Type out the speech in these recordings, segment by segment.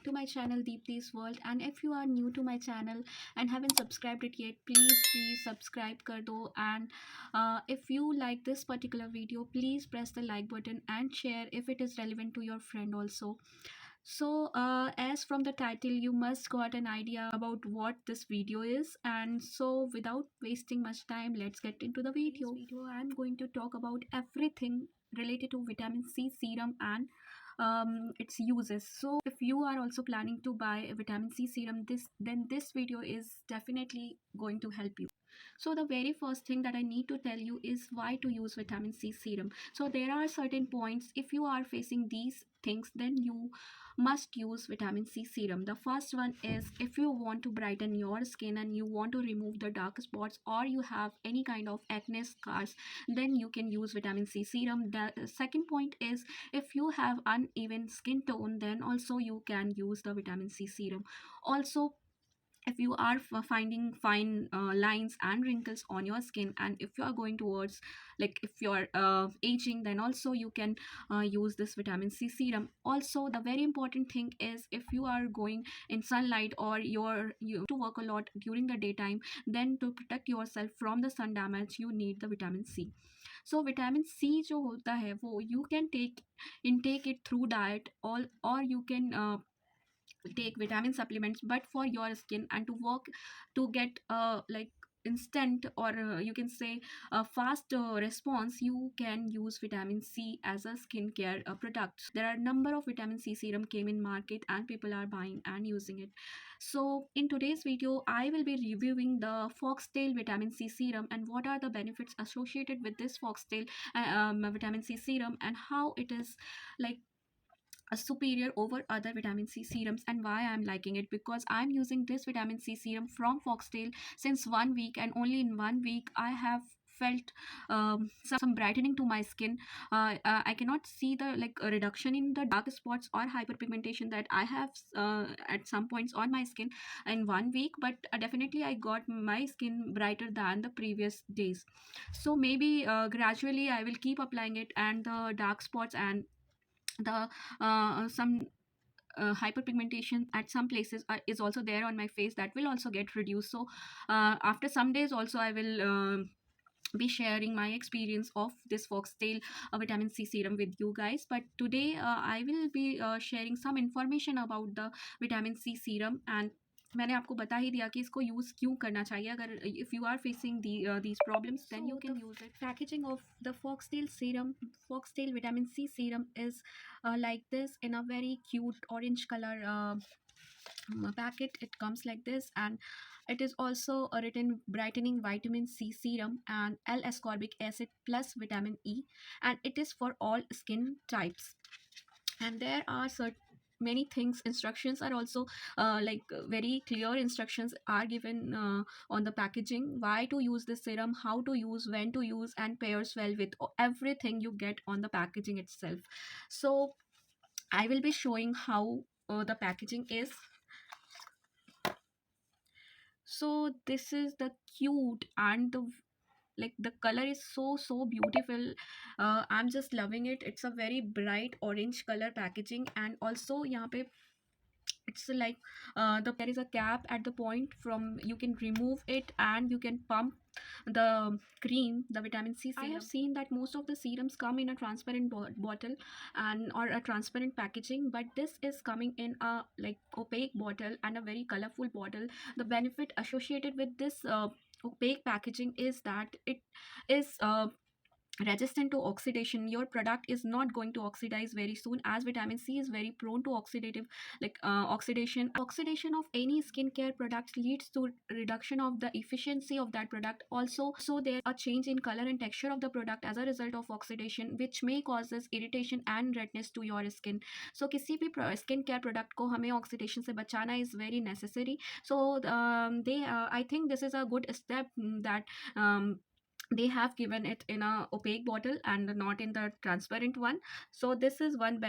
to my channel Deepti's World. And if you are new to my channel and haven't subscribed it yet, please subscribe kar do. And if you like this particular video, please press the like button and share if it is relevant to your friend also. So as from the title, you must got an idea about what this video is. And so without wasting much time, let's get into the video. In this video I'm going to talk about everything related to vitamin C serum and its uses. So if you are also planning to buy a vitamin C serum, this video is definitely going to help you. So the very first thing that I need to tell you is why to use vitamin C serum. So there are certain points. If you are facing these things, then you must use vitamin C serum. The first one is if you want to brighten your skin and you want to remove the dark spots, or you have any kind of acne scars, then you can use vitamin C serum. The second point is if you have uneven skin tone, then also you can use the vitamin C serum. Also, if you are finding fine lines and wrinkles on your skin, and if you are going towards, like, if you are aging, then also you can use this vitamin C serum. Also, the very important thing is if you are going in sunlight, or you to work a lot during the daytime, then to protect yourself from the sun damage, you need the vitamin C. So vitamin C जो होता है वो you can intake it through diet, or you can take vitamin supplements, but for your skin and to work to get like instant, or you can say a fast response, you can use vitamin C as a skincare product. There are a number of vitamin C serum came in market and people are buying and using it. So in today's video I will be reviewing the Foxtale vitamin C serum and what are the benefits associated with this Foxtale vitamin C serum, and how it is like a superior over other vitamin C serums, and why I'm liking it, because I'm using this vitamin C serum from Foxtale since 1 week, and only in 1 week I have felt some brightening to my skin. I cannot see the a reduction in the dark spots or hyperpigmentation that I have at some points on my skin in 1 week, but definitely I got my skin brighter than the previous days. So maybe gradually I will keep applying it, and the dark spots and the some hyperpigmentation at some places is also there on my face, that will also get reduced. So after some days also I will be sharing my experience of this Foxtail vitamin C serum with you guys. But today I will be sharing some information about the vitamin C serum, and मैंने आपको बता ही दिया कि इसको use क्यों करना चाहिए. अगर if you are facing these problems, then you can use it. Packaging of the Foxtail serum, Foxtail vitamin C serum is like this in a very cute orange color packet. It comes like this, and it is also written brightening vitamin C serum and L-ascorbic acid plus vitamin E, and it is for all skin types. And there are many things. Instructions are also very clear instructions are given on the packaging, why to use this serum, how to use, when to use, and pairs well with everything you get on the packaging itself. So I will be showing how the packaging is. So this is the cute, and the color is so beautiful. I'm just loving it. It's a very bright orange color packaging, and also यहाँ पे it's like there is a cap at the point from you can remove it and you can pump the cream, the vitamin C serum. I have seen that most of the serums come in a transparent bottle and or a transparent packaging, but this is coming in a opaque bottle and a very colorful bottle. The benefit associated with this opaque packaging is that it is resistant to oxidation. Your product is not going to oxidize very soon, as vitamin C is very prone to oxidative oxidation. Oxidation of any skincare product leads to reduction of the efficiency of that product. Also, so there a change in color and texture of the product as a result of oxidation, which may causes irritation and redness to your skin. So किसी भी skin care product को हमें oxidation से बचाना is very necessary. So I think this is a good step that they have given it in a opaque bottle and not in the transparent one. So this is one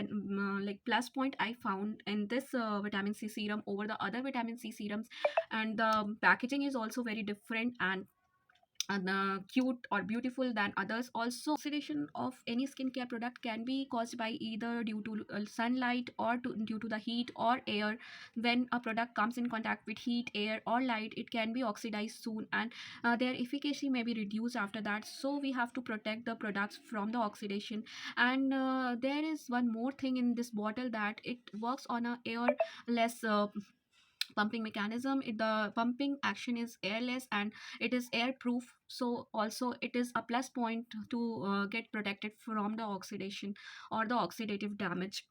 plus point I found in this vitamin C serum over the other vitamin C serums. And the packaging is also very different, and cute or beautiful than others. Also, oxidation of any skincare product can be caused by either due to sunlight or due to the heat or air. When a product comes in contact with heat, air or light, it can be oxidized soon, and their efficacy may be reduced after that. So we have to protect the products from the oxidation. And there is one more thing in this bottle, that it works on a airless pumping mechanism. The pumping action is airless and it is airproof, so also it is a plus point to get protected from the oxidation or the oxidative damage.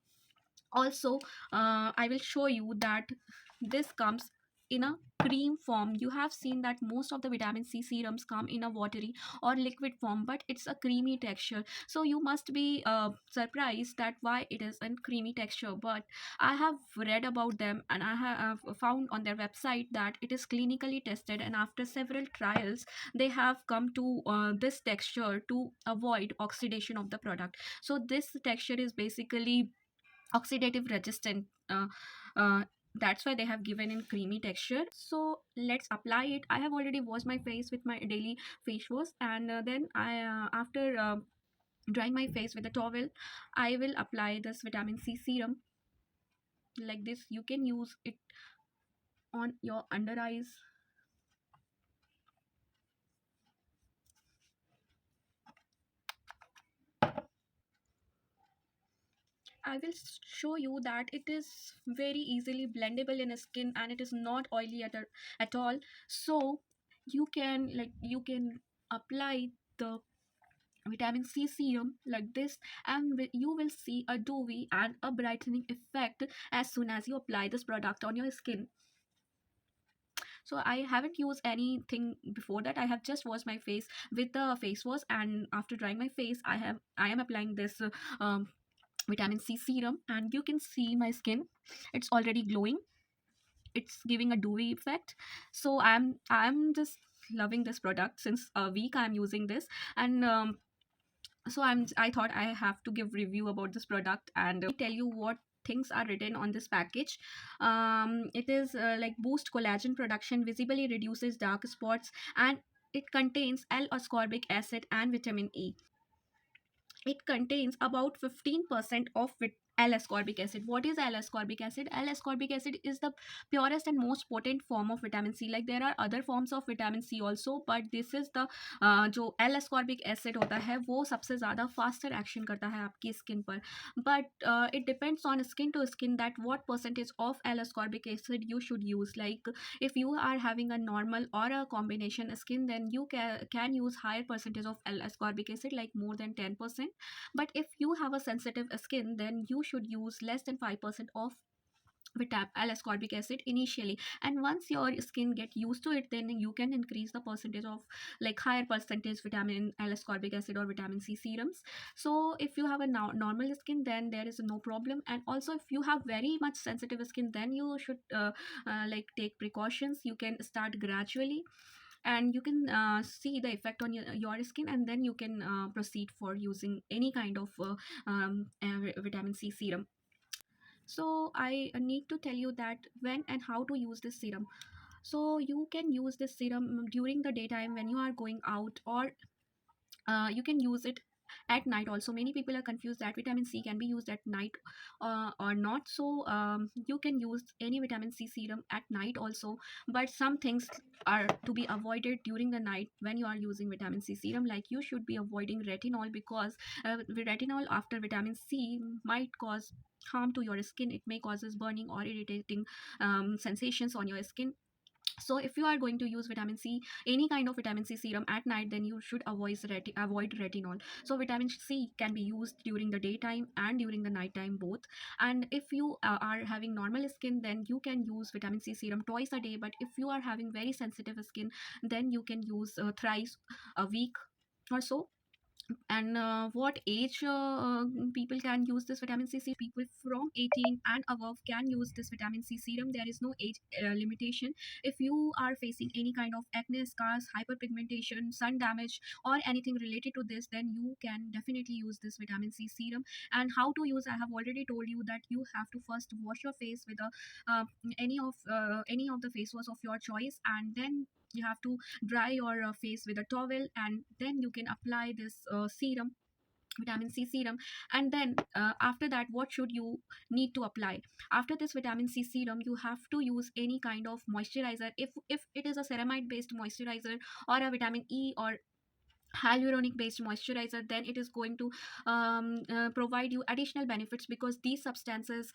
Also, I will show you that this comes in a cream form. You have seen that most of the vitamin C serums come in a watery or liquid form, but it's a creamy texture. So you must be surprised that why it is a creamy texture. But I have read about them, and I have found on their website that it is clinically tested, and after several trials they have come to this texture to avoid oxidation of the product. So this texture is basically oxidative resistant. Uh, that's why they have given in creamy texture. So let's apply it. I have already washed my face with my daily face wash, and then I after drying my face with a towel, I will apply this vitamin C serum like this. You can use it on your under eyes. I will show you that it is very easily blendable in skin, and it is not oily at all. So you can apply the vitamin C serum like this, and you will see a dewy and a brightening effect as soon as you apply this product on your skin. So I haven't used anything before that. I have just washed my face with the face wash, and after drying my face, I am applying this vitamin C serum, and you can see my skin, it's already glowing, it's giving a dewy effect. So I'm just loving this product. Since a week I'm using this, and so I thought I have to give review about this product and tell you what things are written on this package. It is like boost collagen production, visibly reduces dark spots, and it contains L-ascorbic acid and vitamin E. It contains about 15% of L-ascorbic acid. What is L-ascorbic acid? L-ascorbic acid is the purest and most potent form of vitamin C. Like there are other forms of vitamin C also, but this is the जो L-ascorbic acid होता है वो सबसे ज़्यादा faster action करता है आपकी skin पर. But it depends on skin to skin that what percentage of L-ascorbic acid you should use. Like if you are having a normal or a combination skin, then you can use higher percentage of L-ascorbic acid, like more than 10%. But if you have a sensitive skin, then you should use less than 5% of L-ascorbic acid initially, and once your skin get used to it, then you can increase the percentage of like higher percentage vitamin L-ascorbic acid or vitamin C serums. So if you have a normal skin, then there is no problem. And also if you have very much sensitive skin, then you should like take precautions. You can start gradually, and you can see the effect on your skin, and then you can proceed for using any kind of vitamin C serum. So I need to tell you that when and how to use this serum. So you can use this serum during the daytime when you are going out, or you can use it at night also. Many people are confused that vitamin C can be used at night or not. So you can use any vitamin C serum at night also, but some things are to be avoided during the night when you are using vitamin C serum. Like you should be avoiding retinol, because retinol after vitamin C might cause harm to your skin. It may causes burning or irritating sensations on your skin. So if you are going to use vitamin C, any kind of vitamin C serum at night, then you should avoid retinol. So vitamin C can be used during the daytime and during the nighttime both. And if you are having normal skin, then you can use vitamin C serum twice a day. But if you are having very sensitive skin, then you can use thrice a week or so. And what age people can use this vitamin C serum? People from 18 and above can use this vitamin C serum. There is no age limitation. If you are facing any kind of acne, scars, hyperpigmentation, sun damage, or anything related to this, then you can definitely use this vitamin C serum. And how to use, I have already told you that you have to first wash your face with a any of the face wash of your choice, and then you have to dry your face with a towel, and then you can apply this serum, vitamin C serum. And then after that, what should you need to apply? After this vitamin C serum, you have to use any kind of moisturizer. If it is a ceramide based moisturizer, or a vitamin E or hyaluronic based moisturizer, then it is going to provide you additional benefits, because these substances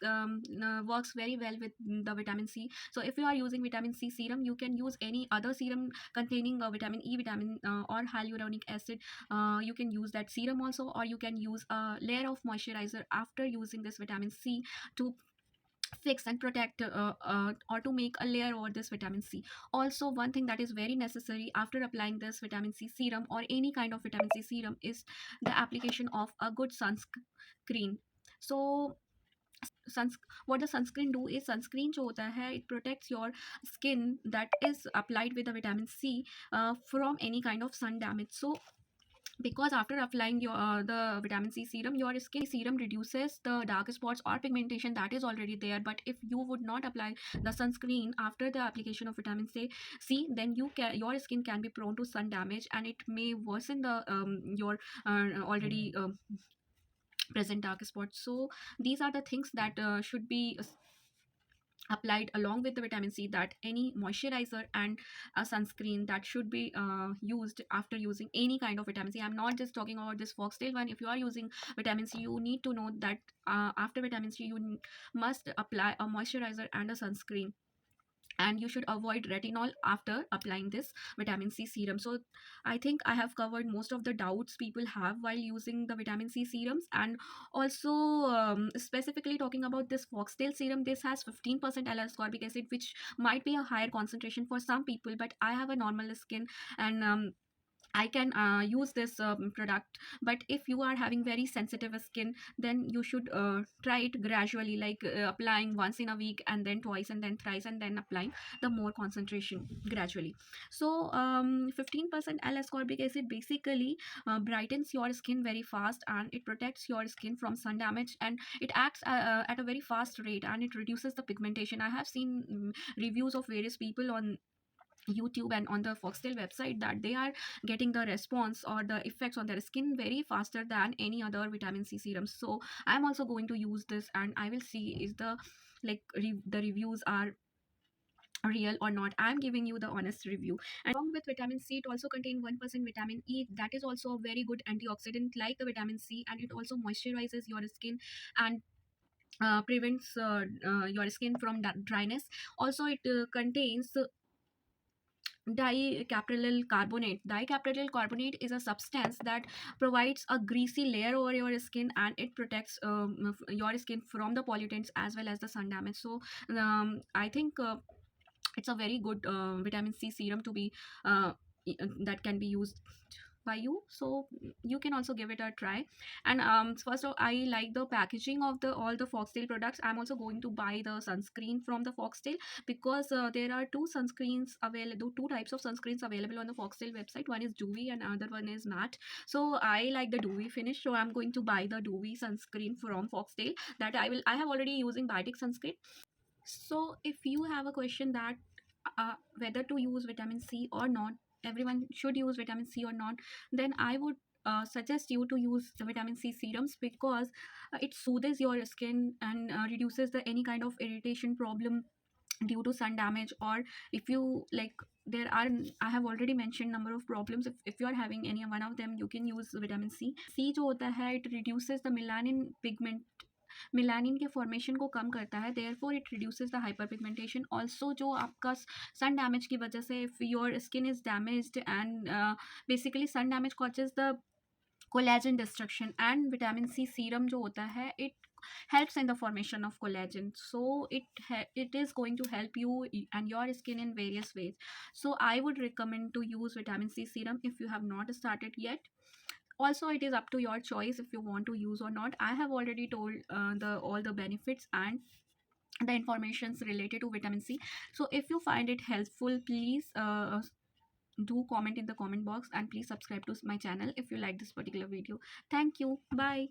works very well with the vitamin C. So if you are using vitamin C serum, you can use any other serum containing vitamin E, vitamin or hyaluronic acid. You can use that serum also, or you can use a layer of moisturizer after using this vitamin C to fix and protect, or to make a layer over this vitamin C. Also, one thing that is very necessary after applying this vitamin C serum or any kind of vitamin C serum is the application of a good sunscreen. So suns what the sunscreen do is, sunscreen जो होता है, it protects your skin that is applied with the vitamin C from any kind of sun damage. So because after applying your the vitamin C serum, your skin serum reduces the dark spots or pigmentation that is already there. But if you would not apply the sunscreen after the application of vitamin C, then your skin can be prone to sun damage, and it may worsen the your already present dark spots. So these are the things that should be applied along with the vitamin C, that any moisturizer and a sunscreen that should be used after using any kind of vitamin C. I'm not just talking about this Foxtail one. If you are using vitamin C, you need to know that after vitamin C, you must apply a moisturizer and a sunscreen, and you should avoid retinol after applying this vitamin C serum. So I think I have covered most of the doubts people have while using the vitamin C serums. And also, specifically talking about this Foxtail serum, this has 15% L-ascorbic acid, which might be a higher concentration for some people, but I have a normal skin, and I can use this product. But if you are having very sensitive skin, then you should try it gradually, like applying once in a week, and then twice, and then thrice, and then applying the more concentration gradually. So 15% L-ascorbic acid basically brightens your skin very fast, and it protects your skin from sun damage, and it acts at a very fast rate, and it reduces the pigmentation. I have seen reviews of various people on YouTube and on the Foxtail website, that they are getting the response or the effects on their skin very faster than any other vitamin C serums. So I'm also going to use this, and I will see is the the reviews are real or not. I'm giving you the honest review. And along with vitamin C, it also contains 1% vitamin E, that is also a very good antioxidant like the vitamin C, and it also moisturizes your skin and prevents your skin from dryness. Also, it contains dicaprylyl carbonate. Dicaprylyl carbonate is a substance that provides a greasy layer over your skin, and it protects your skin from the pollutants as well as the sun damage. So I think it's a very good vitamin C serum to be that can be used by you. So you can also give it a try. And first of all, I like the packaging of the all the Foxtail products. I'm also going to buy the sunscreen from the Foxtail, because there are two sunscreens available, two types of sunscreens available on the Foxtail website. One is dewy and another one is matte. So I like the dewy finish, so I'm going to buy the dewy sunscreen from Foxtail. That I have already using Biotic sunscreen. So, if you have a question that whether to use vitamin C or not, everyone should use vitamin C or not, then I would suggest you to use the vitamin C serums, because it soothes your skin and reduces the any kind of irritation problem due to sun damage. Or if you like, there are, I have already mentioned number of problems. If you are having any one of them, you can use vitamin C जो होता है, it reduces the melanin pigment, melanin के formation को कम करता है, therefore it reduces the hyper pigmentation. Also जो आपका सन डैमेज की वजह से, if your skin is damaged, and basically sun damage causes the collagen destruction, and vitamin C serum जो होता है, it helps in the formation of collagen. So it is going to help you and your skin in various ways. So I would recommend to use vitamin C serum if you have not started yet. Also, it is up to your choice if you want to use or not. I have already told the all the benefits and the informations related to vitamin C. So if you find it helpful, please do comment in the comment box, and please subscribe to my channel if you like this particular video. Thank you. Bye.